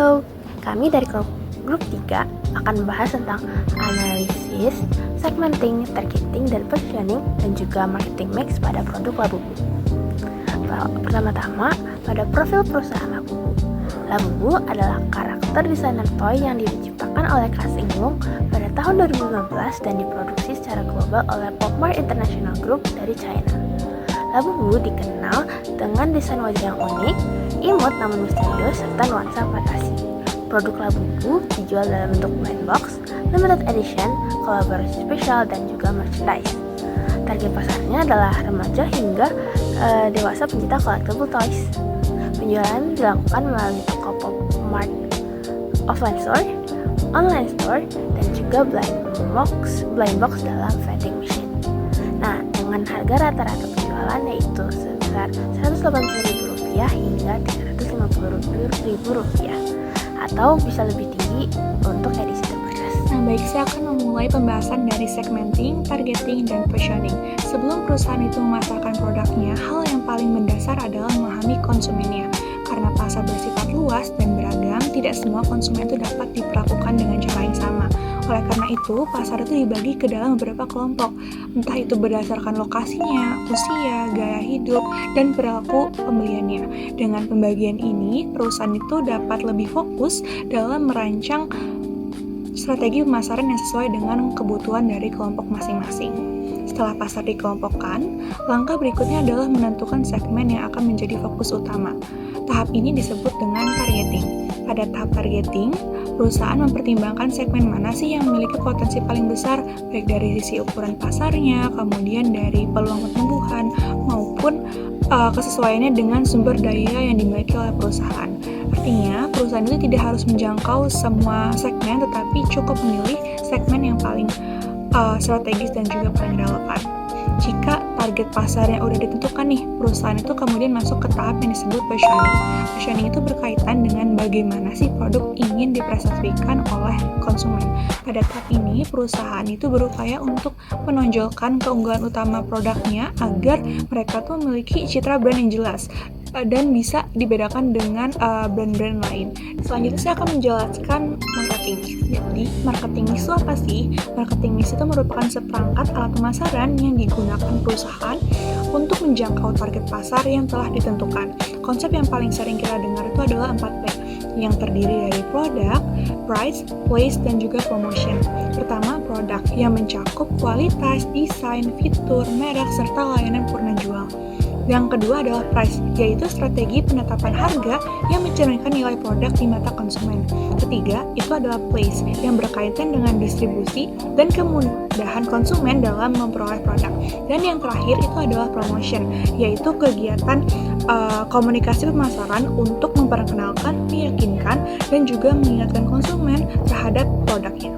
Halo, kami dari grup 3 akan membahas tentang analisis, segmenting, targeting, dan positioning, dan juga marketing mix pada produk Labubu. Pertama-tama, pada profil perusahaan Labubu. Labubu adalah karakter desainer toy yang diciptakan oleh Kasing Wong pada tahun 2015 dan diproduksi secara global oleh Popmart International Group dari China. Labubu dikenal dengan desain wajah yang unik, imut namun misterius, serta nuansa fantasi. Produk Labubu dijual dalam bentuk blind box, limited edition, kolaborasi spesial, dan juga merchandise. Target pasarnya adalah remaja hingga dewasa pencinta collectible toys. Penjualan dilakukan melalui toko Popmart offline store, online store, dan juga blind box dalam vending machine. Nah, dengan harga rata-rata penjualan yaitu sebesar Rp180.000 hingga Rp350.000 atau bisa lebih tinggi untuk edisi terbatas. Nah, baik, saya akan memulai pembahasan dari segmenting, targeting, dan positioning. Sebelum perusahaan itu memasarkan produknya, hal yang paling mendasar adalah memahami konsumennya. Karena pasar bersifat luas dan beragam, tidak semua konsumen itu dapat diperlakukan dengan cara yang sama. Oleh karena itu, pasar itu dibagi ke dalam beberapa kelompok, entah itu berdasarkan lokasinya, usia, gaya hidup, dan perilaku pembeliannya. Dengan pembagian ini, perusahaan itu dapat lebih fokus dalam merancang strategi pemasaran yang sesuai dengan kebutuhan dari kelompok masing-masing. Setelah pasar dikelompokkan, langkah berikutnya adalah menentukan segmen yang akan menjadi fokus utama. Tahap ini disebut dengan targeting. Pada tahap targeting, perusahaan mempertimbangkan segmen mana sih yang memiliki potensi paling besar, baik dari sisi ukuran pasarnya, kemudian dari peluang pertumbuhan, maupun kesesuaiannya dengan sumber daya yang dimiliki oleh perusahaan. Artinya, perusahaan itu tidak harus menjangkau semua segmen, tetapi cukup memilih segmen yang paling strategis dan juga paling relevan. Jika target pasarnya udah ditentukan nih, perusahaan itu kemudian masuk ke tahap yang disebut positioning. Positioning itu berkaitan dengan bagaimana sih produk ingin dipresentasikan oleh konsumen. Pada tahap ini, perusahaan itu berupaya untuk menonjolkan keunggulan utama produknya agar mereka tuh memiliki citra brand yang jelas dan bisa dibedakan dengan brand-brand lain. Selanjutnya saya akan menjelaskan marketing mix. Jadi, marketing mix itu apa sih? Marketing mix itu merupakan seperangkat alat pemasaran yang digunakan perusahaan untuk menjangkau target pasar yang telah ditentukan. Konsep yang paling sering kita dengar itu adalah 4P, yang terdiri dari produk, price, place, dan juga promotion. Pertama, produk yang mencakup kualitas, desain, fitur, merek, serta layanan purna jual. Yang kedua adalah price, yaitu strategi penetapan harga yang mencerminkan nilai produk di mata konsumen. Ketiga, itu adalah place, yang berkaitan dengan distribusi dan kemudahan konsumen dalam memperoleh produk. Dan yang terakhir itu adalah promotion, yaitu kegiatan komunikasi pemasaran untuk memperkenalkan, meyakinkan, dan juga mengingatkan konsumen terhadap produknya.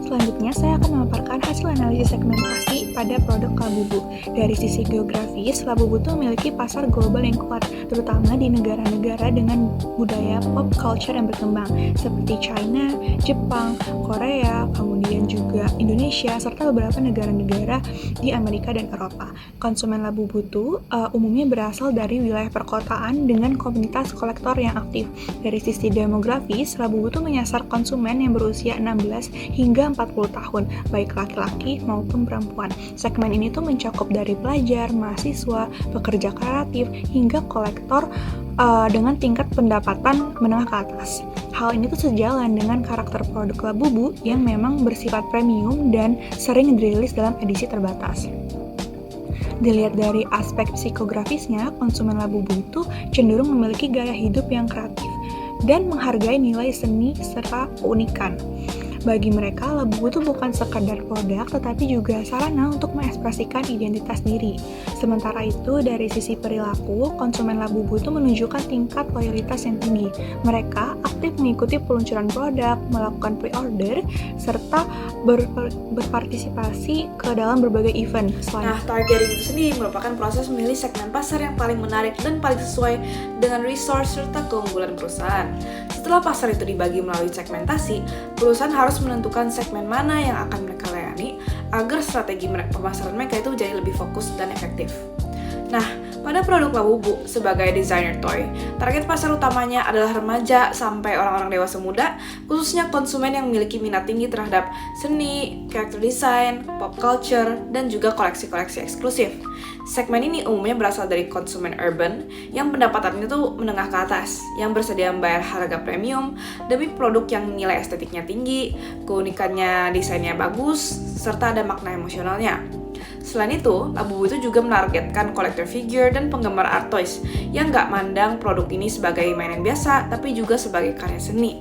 Selanjutnya, saya akan memaparkan hasil analisis segmentasi pada produk Labubu. Dari sisi geografis, Labubu itu memiliki pasar global yang kuat, terutama di negara-negara dengan budaya pop culture yang berkembang, seperti China, Jepang, Korea, kemudian juga Indonesia, serta beberapa negara-negara di Amerika dan Eropa. Konsumen Labubu itu umumnya berasal dari wilayah perkotaan dengan komunitas kolektor yang aktif. Dari sisi demografis, Labubu itu menyasar konsumen yang berusia 16 hingga 40 tahun, baik laki-laki maupun perempuan. Segmen ini tuh mencakup dari pelajar, mahasiswa, pekerja kreatif, hingga kolektor dengan tingkat pendapatan menengah ke atas. Hal ini tuh sejalan dengan karakter produk Labubu yang memang bersifat premium dan sering dirilis dalam edisi terbatas. Dilihat dari aspek psikografisnya, konsumen Labubu itu cenderung memiliki gaya hidup yang kreatif dan menghargai nilai seni serta keunikan. Bagi mereka, Labubu itu bukan sekadar produk, tetapi juga sarana untuk mengekspresikan identitas diri. Sementara itu, dari sisi perilaku, konsumen Labubu itu menunjukkan tingkat loyalitas yang tinggi. Mereka aktif mengikuti peluncuran produk, melakukan pre-order, serta berpartisipasi ke dalam berbagai event. Nah, targeting itu sendiri merupakan proses memilih segmen pasar yang paling menarik dan paling sesuai dengan resource serta keunggulan perusahaan. Setelah pasar itu dibagi melalui segmentasi, perusahaan harus menentukan segmen mana yang akan mereka layani agar strategi pemasaran mereka itu jadi lebih fokus dan efektif. Nah, Pada produk Labubu sebagai designer toy, target pasar utamanya adalah remaja sampai orang-orang dewasa muda, khususnya konsumen yang memiliki minat tinggi terhadap seni, character design, pop culture, dan juga koleksi-koleksi eksklusif. Segmen ini umumnya berasal dari konsumen urban yang pendapatannya tuh menengah ke atas, yang bersedia membayar harga premium demi produk yang nilai estetiknya tinggi, keunikannya desainnya bagus, serta ada makna emosionalnya. Selain itu, Labubu itu juga menargetkan collector figure dan penggemar art toys yang nggak mandang produk ini sebagai mainan biasa, tapi juga sebagai karya seni.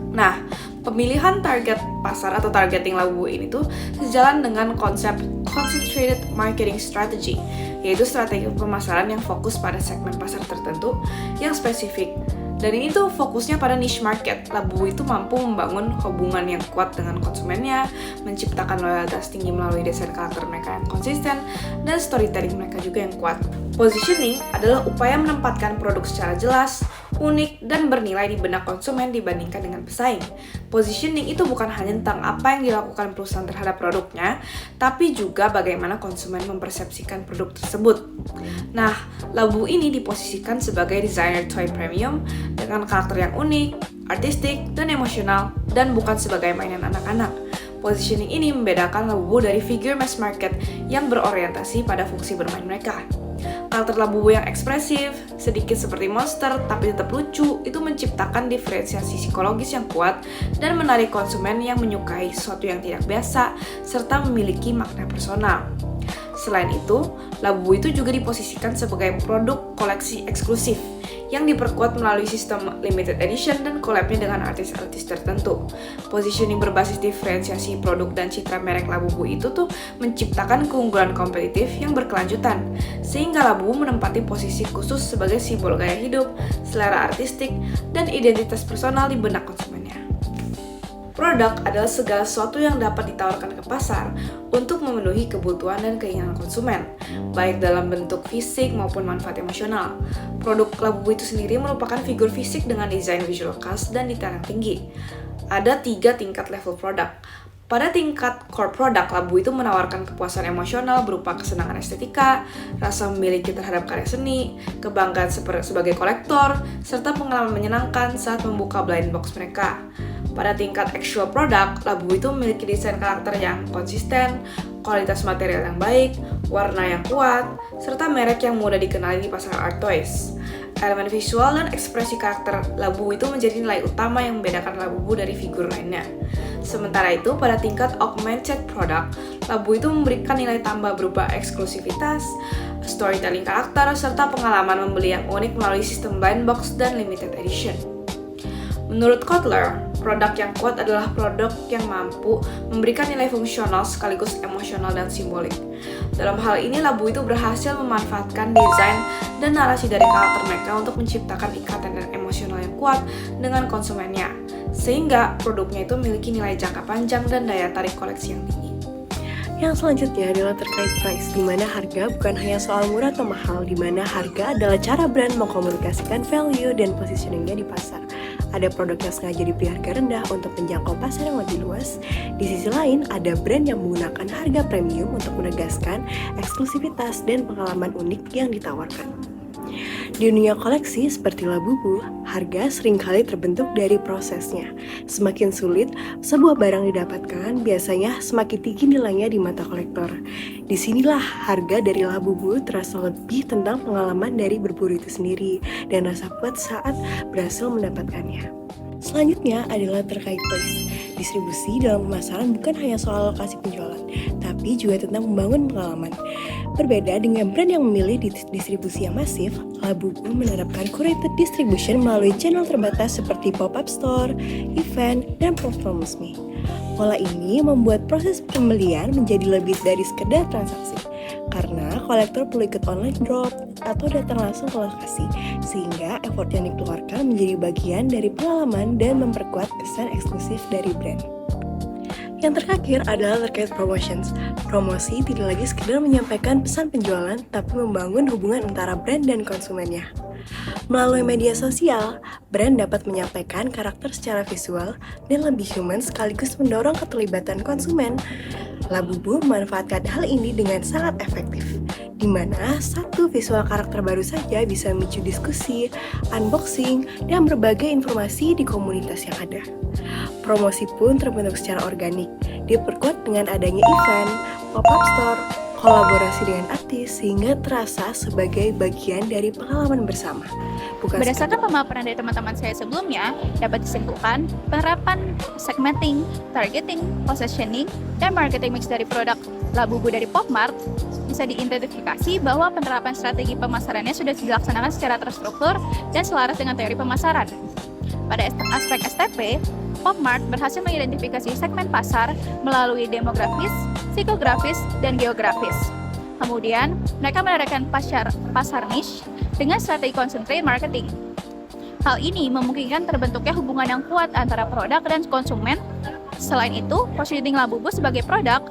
Nah, pemilihan target pasar atau targeting Labubu ini tuh sejalan dengan konsep concentrated marketing strategy, yaitu strategi pemasaran yang fokus pada segmen pasar tertentu yang spesifik. Dan ini tuh fokusnya pada niche market. Labubu itu mampu membangun hubungan yang kuat dengan konsumennya, menciptakan loyalitas tinggi melalui desain karakter mereka yang konsisten, dan storytelling mereka juga yang kuat. Positioning adalah upaya menempatkan produk secara jelas, unik, dan bernilai di benak konsumen dibandingkan dengan pesaing. Positioning itu bukan hanya tentang apa yang dilakukan perusahaan terhadap produknya, tapi juga bagaimana konsumen mempersepsikan produk tersebut. Nah, Labubu ini diposisikan sebagai designer toy premium dengan karakter yang unik, artistik, dan emosional, dan bukan sebagai mainan anak-anak. Positioning ini membedakan Labubu dari figure mass market yang berorientasi pada fungsi bermain mereka. Karakter Labubu yang ekspresif, sedikit seperti monster tapi tetap lucu, itu menciptakan diferensiasi psikologis yang kuat dan menarik konsumen yang menyukai sesuatu yang tidak biasa serta memiliki makna personal. Selain itu, Labubu itu juga diposisikan sebagai produk koleksi eksklusif yang diperkuat melalui sistem limited edition dan collab-nya dengan artis-artis tertentu. Positioning berbasis diferensiasi produk dan citra merek Labubu itu tuh menciptakan keunggulan kompetitif yang berkelanjutan, sehingga Labubu menempati posisi khusus sebagai simbol gaya hidup, selera artistik, dan identitas personal di benak konsumennya. Produk adalah segala sesuatu yang dapat ditawarkan ke pasar untuk memenuhi kebutuhan dan keinginan konsumen, baik dalam bentuk fisik maupun manfaat emosional. Produk Labubu itu sendiri merupakan figur fisik dengan desain visual khas dan detail yang tinggi. Ada 3 tingkat level produk. Pada tingkat core product, Labubu itu menawarkan kepuasan emosional berupa kesenangan estetika, rasa memiliki terhadap karya seni, kebanggaan sebagai kolektor, serta pengalaman menyenangkan saat membuka blind box mereka. Pada tingkat actual product, Labubu itu memiliki desain karakter yang konsisten, kualitas material yang baik, warna yang kuat, serta merek yang mudah dikenali di pasar art toys. Elemen visual dan ekspresi karakter Labubu itu menjadi nilai utama yang membedakan Labubu dari figur lainnya. Sementara itu, pada tingkat augmented product, Labubu itu memberikan nilai tambah berupa eksklusivitas, storytelling karakter, serta pengalaman membeli yang unik melalui sistem blind box dan limited edition. Menurut Kotler, produk yang kuat adalah produk yang mampu memberikan nilai fungsional sekaligus emosional dan simbolik. Dalam hal ini, Labubu itu berhasil memanfaatkan desain dan narasi dari karakter mereka untuk menciptakan ikatan dan emosional yang kuat dengan konsumennya, sehingga produknya itu memiliki nilai jangka panjang dan daya tarik koleksi yang tinggi. Yang selanjutnya adalah terkait price, di mana harga bukan hanya soal murah atau mahal, di mana harga adalah cara brand mengkomunikasikan value dan positioningnya di pasar. Ada produk yang sengaja diberi harga rendah untuk menjangkau pasar yang lebih luas. Di sisi lain, ada brand yang menggunakan harga premium untuk menegaskan eksklusivitas dan pengalaman unik yang ditawarkan. Di dunia koleksi seperti Labubu, harga seringkali terbentuk dari prosesnya. Semakin sulit sebuah barang didapatkan, biasanya semakin tinggi nilainya di mata kolektor. Disinilah harga dari Labubu terasa lebih tentang pengalaman dari berburu itu sendiri dan rasa puas saat berhasil mendapatkannya. Selanjutnya adalah terkait place. Distribusi dalam pemasaran bukan hanya soal lokasi penjualan, tapi juga tentang membangun pengalaman. Berbeda dengan brand yang memilih distribusi yang masif, Labubu menerapkan curated distribution melalui channel terbatas seperti pop-up store, event, dan platform resmi. Pola ini membuat proses pembelian menjadi lebih dari sekedar transaksi, karena kolektor perlu ikut online drop atau datang langsung ke lokasi, sehingga effort yang dikeluarkan menjadi bagian dari pengalaman dan memperkuat kesan eksklusif dari brand. Yang terakhir adalah terkait promotions. Promosi tidak lagi sekedar menyampaikan pesan penjualan, tapi membangun hubungan antara brand dan konsumennya. Melalui media sosial, brand dapat menyampaikan karakter secara visual dan lebih human sekaligus mendorong keterlibatan konsumen. Labubu memanfaatkan hal ini dengan sangat efektif. di mana satu visual karakter baru saja bisa memicu diskusi, unboxing, dan berbagai informasi di komunitas yang ada. Promosi pun terbentuk secara organik, diperkuat dengan adanya event, pop-up store, kolaborasi dengan artis, sehingga terasa sebagai bagian dari pengalaman bersama. Bukan Berdasarkan pemaparan dari teman-teman saya sebelumnya, dapat disimpulkan penerapan segmenting, targeting, positioning, dan marketing mix dari produk Labubu dari Popmart bisa diidentifikasi bahwa penerapan strategi pemasarannya sudah dilaksanakan secara terstruktur dan selaras dengan teori pemasaran. Pada aspek STP, Popmart berhasil mengidentifikasi segmen pasar melalui demografis, psikografis, dan geografis. Kemudian, mereka menerapkan pasar niche dengan strategi concentrate marketing. Hal ini memungkinkan terbentuknya hubungan yang kuat antara produk dan konsumen. Selain itu, positioning Labubu sebagai produk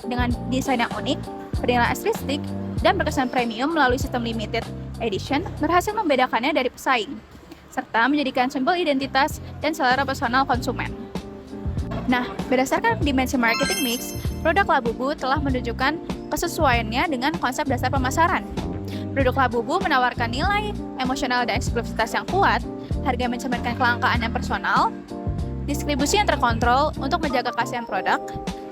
dengan desain yang unik, penilaian estetik, dan berkesan premium melalui sistem limited edition berhasil membedakannya dari pesaing, serta menjadikan simbol identitas dan selera personal konsumen. Nah, berdasarkan dimensi marketing mix, produk Labubu telah menunjukkan kesesuaiannya dengan konsep dasar pemasaran. Produk Labubu menawarkan nilai emosional dan eksklusivitas yang kuat, harga mencerminkan kelangkaan yang personal, distribusi yang terkontrol untuk menjaga keaslian produk,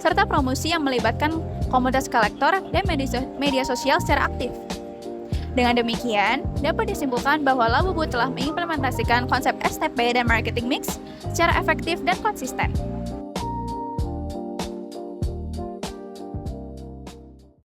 serta promosi yang melibatkan komunitas kolektor dan media sosial secara aktif. Dengan demikian, dapat disimpulkan bahwa Labubu telah mengimplementasikan konsep STP dan marketing mix secara efektif dan konsisten.